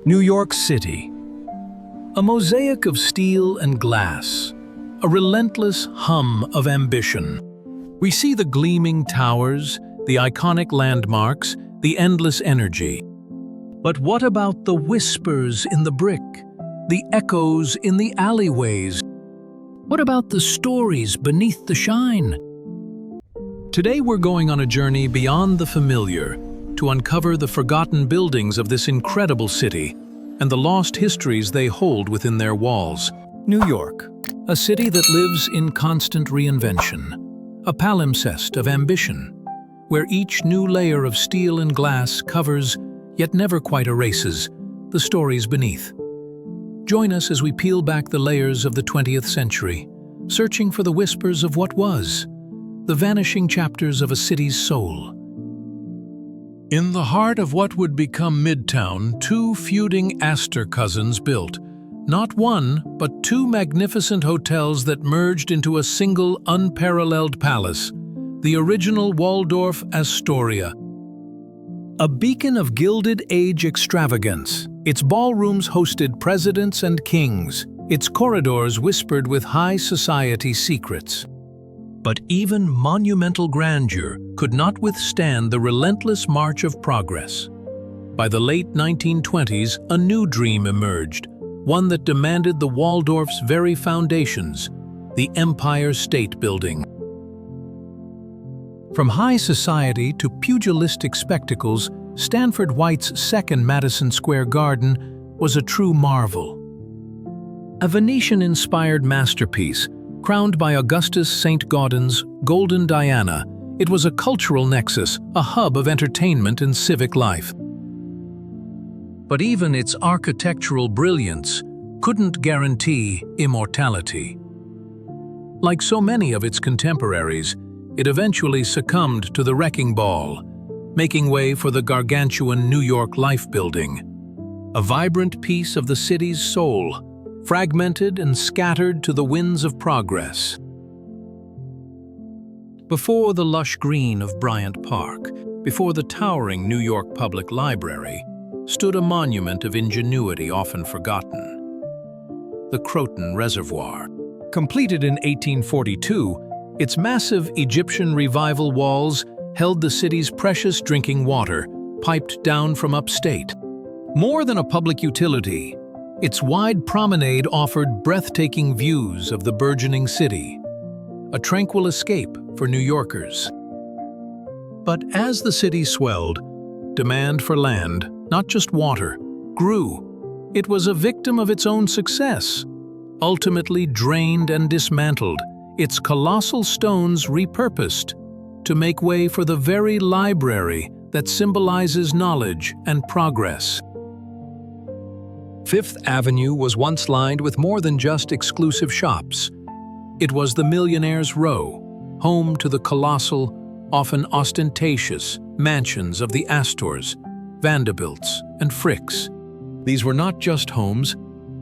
New York City. A mosaic of steel and glass, a relentless hum of ambition. We see the gleaming towers, the iconic landmarks, the endless energy. But what about the whispers in the brick, the echoes in the alleyways? What about the stories beneath the shine? Today we're going on a journey beyond the familiar to uncover the forgotten buildings of this incredible city and the lost histories they hold within their walls. New York, a city that lives in constant reinvention, a palimpsest of ambition, where each new layer of steel and glass covers, yet never quite erases, the stories beneath. Join us as we peel back the layers of the 20th century, searching for the whispers of what was, the vanishing chapters of a city's soul. In the heart of what would become Midtown, two feuding Astor cousins built, not one, but two magnificent hotels that merged into a single unparalleled palace, the original Waldorf Astoria. A beacon of Gilded Age extravagance, its ballrooms hosted presidents and kings, its corridors whispered with high society secrets. But even monumental grandeur could not withstand the relentless march of progress. By the late 1920s, a new dream emerged, one that demanded the Waldorf's very foundations, the Empire State Building. From high society to pugilistic spectacles, Stanford White's second Madison Square Garden was a true marvel. A Venetian-inspired masterpiece, crowned by Augustus St. Gaudens's Golden Diana, it was a cultural nexus, a hub of entertainment and civic life. But even its architectural brilliance couldn't guarantee immortality. Like so many of its contemporaries, it eventually succumbed to the wrecking ball, making way for the gargantuan New York Life Building, a vibrant piece of the city's soul, fragmented and scattered to the winds of progress. Before the lush green of Bryant Park, before the towering New York Public Library, stood a monument of ingenuity often forgotten: the Croton Reservoir. Completed in 1842, its massive Egyptian revival walls held the city's precious drinking water, piped down from upstate. More than a public utility, its wide promenade offered breathtaking views of the burgeoning city, a tranquil escape for New Yorkers. But as the city swelled, demand for land, not just water, grew. It was a victim of its own success. Ultimately drained and dismantled, its colossal stones repurposed to make way for the very library that symbolizes knowledge and progress. Fifth Avenue was once lined with more than just exclusive shops. It was the Millionaire's Row, home to the colossal, often ostentatious, mansions of the Astors, Vanderbilts, and Fricks. These were not just homes,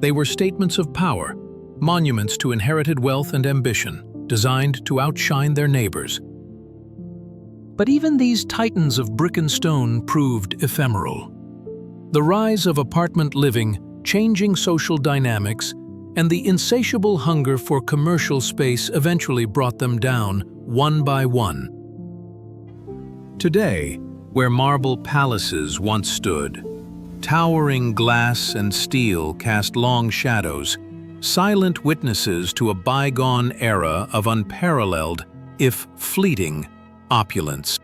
they were statements of power, monuments to inherited wealth and ambition, designed to outshine their neighbors. But even these titans of brick and stone proved ephemeral. The rise of apartment living, changing social dynamics, and the insatiable hunger for commercial space eventually brought them down one by one. Today, where marble palaces once stood, towering glass and steel cast long shadows, silent witnesses to a bygone era of unparalleled, if fleeting, opulence.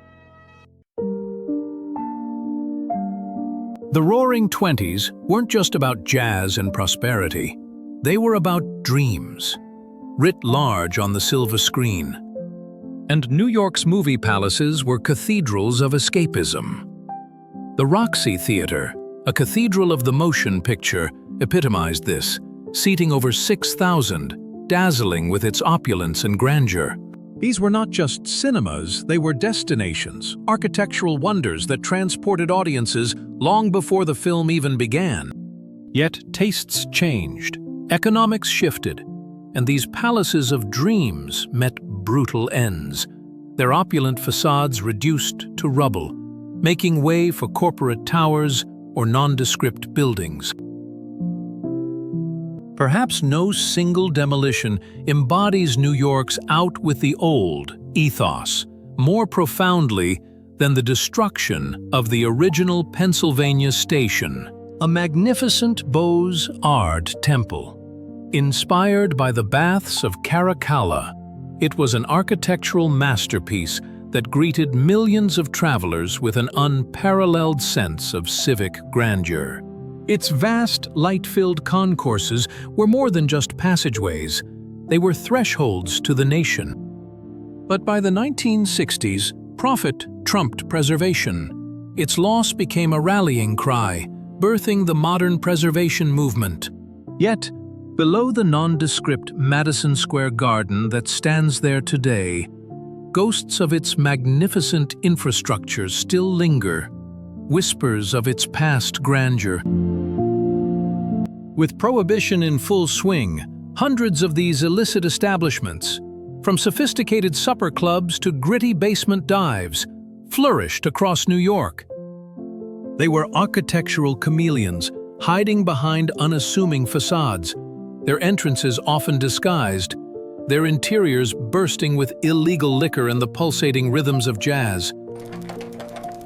The Roaring Twenties weren't just about jazz and prosperity. They were about dreams, writ large on the silver screen. And New York's movie palaces were cathedrals of escapism. The Roxy Theater, a cathedral of the motion picture, epitomized this, seating over 6,000, dazzling with its opulence and grandeur. These were not just cinemas, they were destinations, architectural wonders that transported audiences long before the film even began. Yet tastes changed, economics shifted, and these palaces of dreams met brutal ends, their opulent facades reduced to rubble, making way for corporate towers, or nondescript buildings. Perhaps no single demolition embodies New York's "out with the old" ethos more profoundly than the destruction of the original Pennsylvania station, a magnificent Beaux-Arts temple. Inspired by the baths of Caracalla, it was an architectural masterpiece that greeted millions of travelers with an unparalleled sense of civic grandeur. Its vast, light-filled concourses were more than just passageways. They were thresholds to the nation. But by the 1960s, profit trumped preservation. Its loss became a rallying cry, birthing the modern preservation movement. Yet, below the nondescript Madison Square Garden that stands there today, ghosts of its magnificent infrastructure still linger, whispers of its past grandeur. With prohibition in full swing, hundreds of these illicit establishments, from sophisticated supper clubs to gritty basement dives, flourished across New York. They were architectural chameleons, hiding behind unassuming facades, their entrances often disguised, their interiors bursting with illegal liquor and the pulsating rhythms of jazz.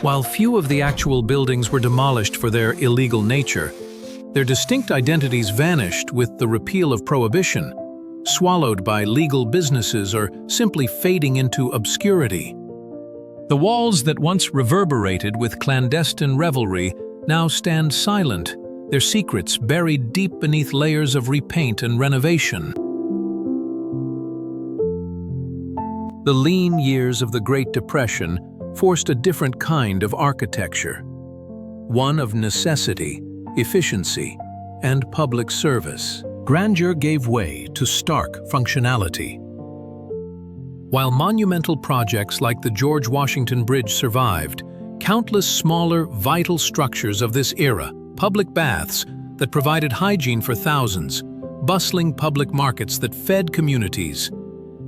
While few of the actual buildings were demolished for their illegal nature, their distinct identities vanished with the repeal of prohibition, swallowed by legal businesses or simply fading into obscurity. The walls that once reverberated with clandestine revelry now stand silent, their secrets buried deep beneath layers of repaint and renovation. The lean years of the Great Depression forced a different kind of architecture, one of necessity, efficiency, and public service. Grandeur gave way to stark functionality. While monumental projects like the George Washington Bridge survived, countless smaller, vital structures of this era, public baths that provided hygiene for thousands, bustling public markets that fed communities,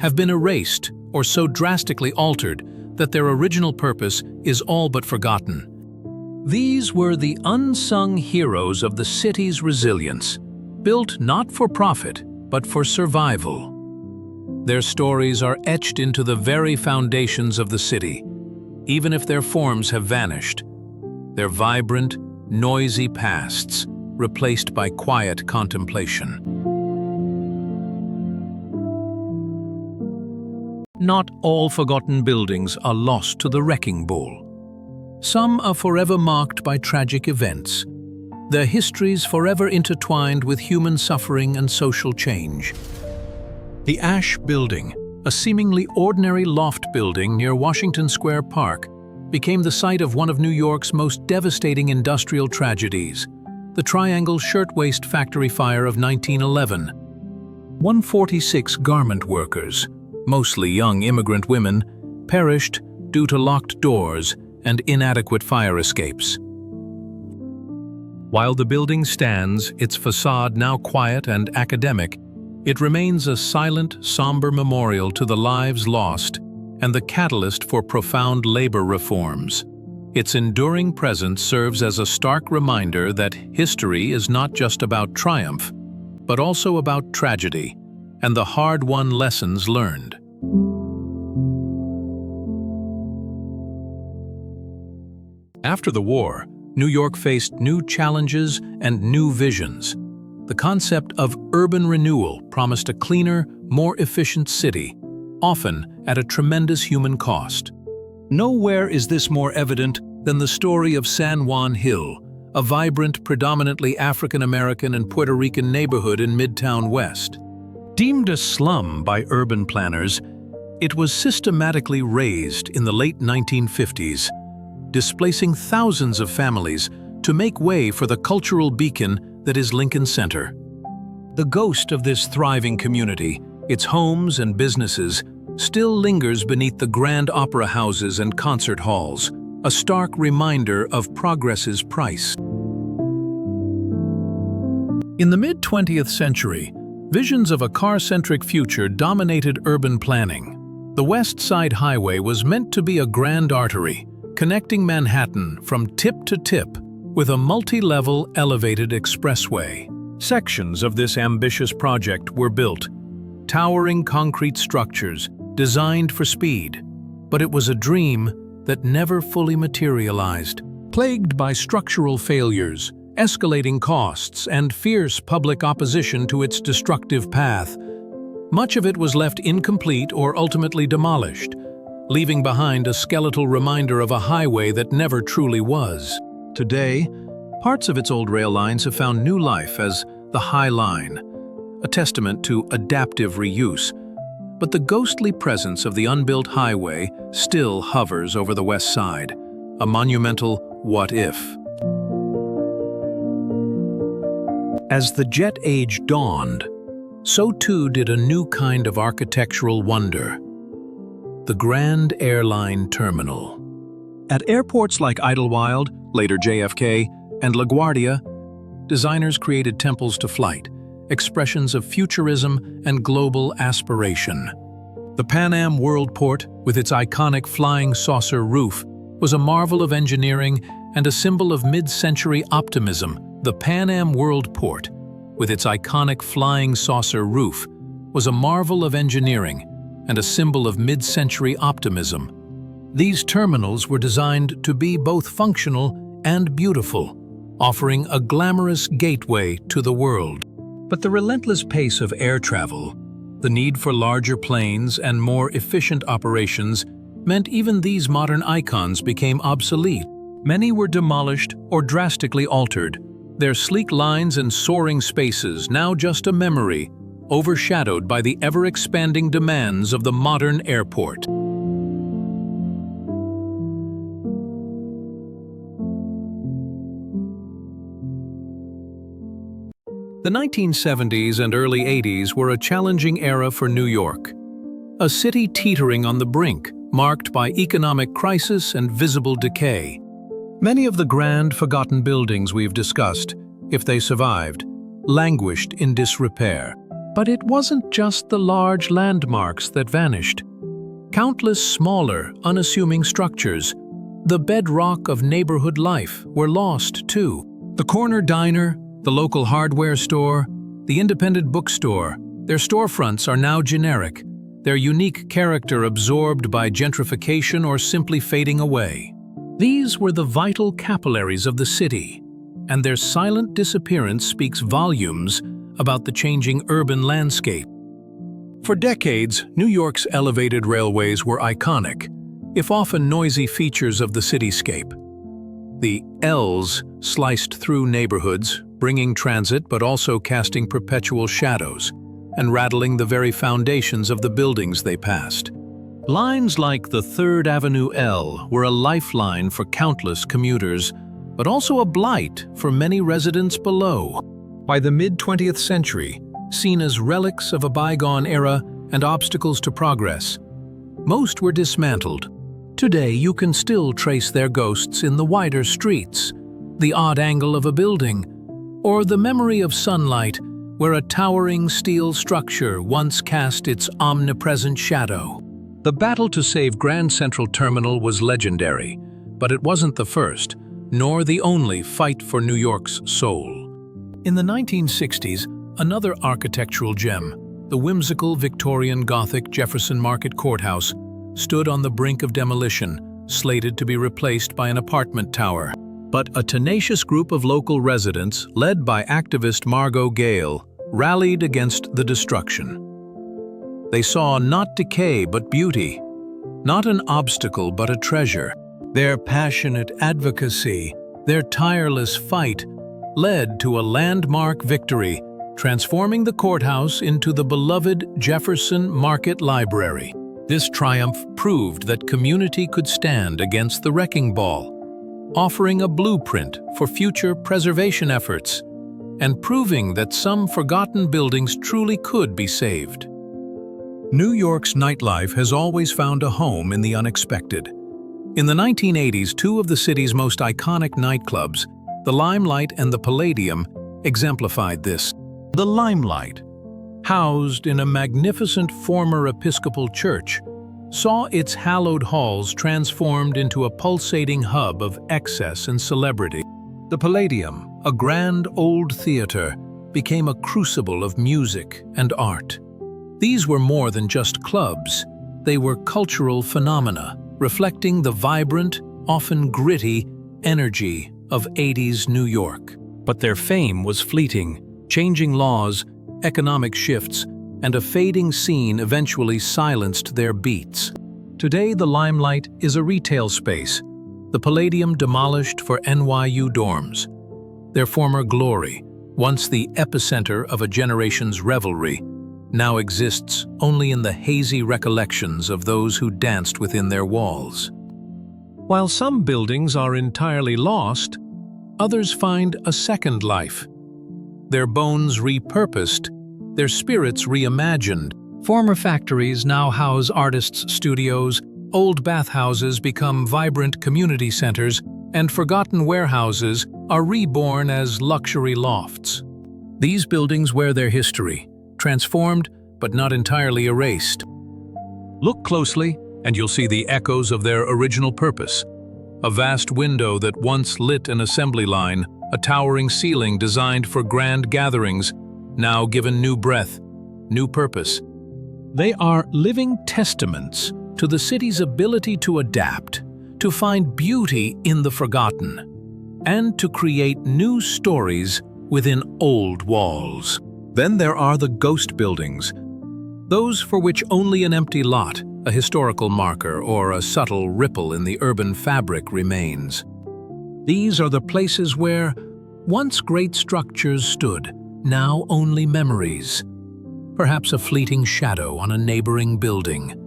have been erased or so drastically altered that their original purpose is all but forgotten. These were the unsung heroes of the city's resilience, built not for profit, but for survival. Their stories are etched into the very foundations of the city, even if their forms have vanished, their vibrant, noisy pasts replaced by quiet contemplation. Not all forgotten buildings are lost to the wrecking ball. Some are forever marked by tragic events, their histories forever intertwined with human suffering and social change. The Ash Building, a seemingly ordinary loft building near Washington Square Park, became the site of one of New York's most devastating industrial tragedies, the Triangle Shirtwaist Factory Fire of 1911. 146 garment workers, mostly young immigrant women, perished due to locked doors and inadequate fire escapes. While the building stands, its facade now quiet and academic, it remains a silent, somber memorial to the lives lost and the catalyst for profound labor reforms. Its enduring presence serves as a stark reminder that history is not just about triumph, but also about tragedy and the hard-won lessons learned. After the war, New York faced new challenges and new visions. The concept of urban renewal promised a cleaner, more efficient city, often at a tremendous human cost. Nowhere is this more evident than the story of San Juan Hill, a vibrant, predominantly African-American and Puerto Rican neighborhood in Midtown West. Deemed a slum by urban planners, it was systematically razed in the late 1950s, displacing thousands of families to make way for the cultural beacon that is Lincoln Center. The ghost of this thriving community, its homes and businesses, still lingers beneath the grand opera houses and concert halls, a stark reminder of progress's price. In the mid-20th century, visions of a car-centric future dominated urban planning. The West Side Highway was meant to be a grand artery, connecting Manhattan from tip to tip with a multi-level elevated expressway. Sections of this ambitious project were built, towering concrete structures designed for speed, but it was a dream that never fully materialized. Plagued by structural failures, escalating costs, and fierce public opposition to its destructive path, much of it was left incomplete or ultimately demolished, leaving behind a skeletal reminder of a highway that never truly was. Today, parts of its old rail lines have found new life as the High Line, a testament to adaptive reuse. But the ghostly presence of the unbuilt highway still hovers over the west side, a monumental what if. As the jet age dawned, so too did a new kind of architectural wonder: the Grand Airline Terminal. At airports like Idlewild, later JFK, and LaGuardia, designers created temples to flight, expressions of futurism and global aspiration. The Pan Am Worldport, with its iconic flying saucer roof, was a marvel of engineering and a symbol of mid-century optimism. The Pan Am Worldport, with its iconic flying saucer roof, was a marvel of engineering and a symbol of mid-century optimism. These terminals were designed to be both functional and beautiful, offering a glamorous gateway to the world. But the relentless pace of air travel, the need for larger planes and more efficient operations, meant even these modern icons became obsolete. Many were demolished or drastically altered, their sleek lines and soaring spaces now just a memory, overshadowed by the ever-expanding demands of the modern airport. The 1970s and early 80s were a challenging era for New York, a city teetering on the brink, marked by economic crisis and visible decay. Many of the grand, forgotten buildings we've discussed, if they survived, languished in disrepair. But it wasn't just the large landmarks that vanished. Countless smaller, unassuming structures, the bedrock of neighborhood life, were lost too. The corner diner, the local hardware store, the independent bookstore, their storefronts are now generic, their unique character absorbed by gentrification or simply fading away. These were the vital capillaries of the city, and their silent disappearance speaks volumes about the changing urban landscape. For decades, New York's elevated railways were iconic, if often noisy features of the cityscape. The L's sliced through neighborhoods, bringing transit but also casting perpetual shadows and rattling the very foundations of the buildings they passed. Lines like the 3rd Avenue L were a lifeline for countless commuters, but also a blight for many residents below. By the mid-20th century, seen as relics of a bygone era and obstacles to progress, most were dismantled. Today, you can still trace their ghosts in the wider streets, the odd angle of a building, or the memory of sunlight where a towering steel structure once cast its omnipresent shadow. The battle to save Grand Central Terminal was legendary, but it wasn't the first, nor the only fight for New York's soul. In the 1960s, another architectural gem, the whimsical Victorian Gothic Jefferson Market Courthouse, stood on the brink of demolition, slated to be replaced by an apartment tower. But a tenacious group of local residents, led by activist Margot Gale, rallied against the destruction. They saw not decay but beauty, not an obstacle but a treasure. Their passionate advocacy, their tireless fight, led to a landmark victory, transforming the courthouse into the beloved Jefferson Market Library. This triumph proved that community could stand against the wrecking ball, offering a blueprint for future preservation efforts, and proving that some forgotten buildings truly could be saved. New York's nightlife has always found a home in the unexpected. In the 1980s, two of the city's most iconic nightclubs, the Limelight and the Palladium, exemplified this. The Limelight, housed in a magnificent former Episcopal church, saw its hallowed halls transformed into a pulsating hub of excess and celebrity. The Palladium, a grand old theater, became a crucible of music and art. These were more than just clubs. They were cultural phenomena, reflecting the vibrant, often gritty, energy of 80s New York. But their fame was fleeting. Changing laws, economic shifts, and a fading scene eventually silenced their beats. Today, the limelight is a retail space, the Palladium demolished for NYU dorms. Their former glory, once the epicenter of a generation's revelry, now exists only in the hazy recollections of those who danced within their walls. While some buildings are entirely lost, others find a second life. Their bones repurposed, their spirits reimagined. Former factories now house artists' studios, old bathhouses become vibrant community centers, and forgotten warehouses are reborn as luxury lofts. These buildings wear their history, transformed but not entirely erased. Look closely, and you'll see the echoes of their original purpose. A vast window that once lit an assembly line, a towering ceiling designed for grand gatherings, now given new breath, new purpose. They are living testaments to the city's ability to adapt, to find beauty in the forgotten, and to create new stories within old walls. Then there are the ghost buildings, those for which only an empty lot, a historical marker, or a subtle ripple in the urban fabric remains. These are the places where once great structures stood, now only memories. Perhaps a fleeting shadow on a neighboring building,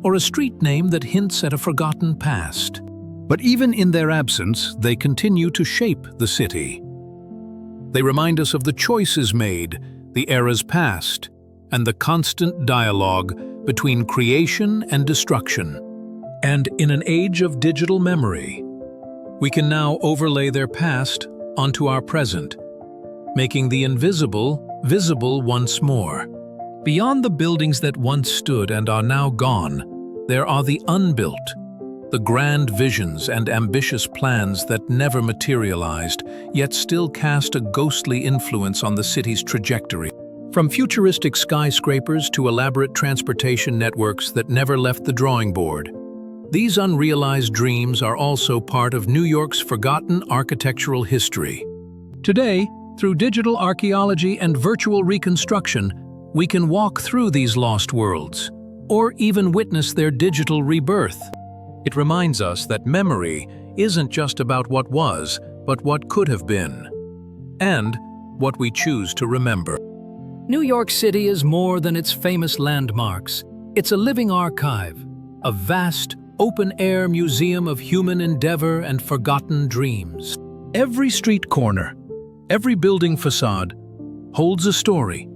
or a street name that hints at a forgotten past. But even in their absence, they continue to shape the city. They remind us of the choices made, the eras past, and the constant dialogue between creation and destruction. And in an age of digital memory, we can now overlay their past onto our present, making the invisible visible once more. Beyond the buildings that once stood and are now gone, there are the unbuilt, the grand visions and ambitious plans that never materialized, yet still cast a ghostly influence on the city's trajectory. From futuristic skyscrapers to elaborate transportation networks that never left the drawing board, these unrealized dreams are also part of New York's forgotten architectural history. Today, through digital archaeology and virtual reconstruction, we can walk through these lost worlds, or even witness their digital rebirth. It reminds us that memory isn't just about what was, but what could have been, and what we choose to remember. New York City is more than its famous landmarks. It's a living archive, a vast, open-air museum of human endeavor and forgotten dreams. Every street corner, every building facade holds a story.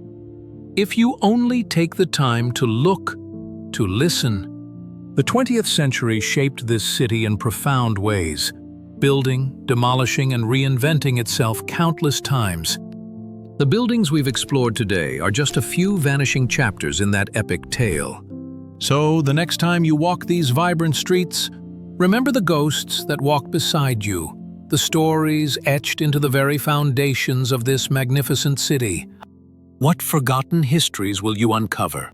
If you only take the time to look, to listen. The 20th century shaped this city in profound ways, building, demolishing, and reinventing itself countless times. The buildings we've explored today are just a few vanishing chapters in that epic tale. So, the next time you walk these vibrant streets, remember the ghosts that walk beside you, the stories etched into the very foundations of this magnificent city. What forgotten histories will you uncover?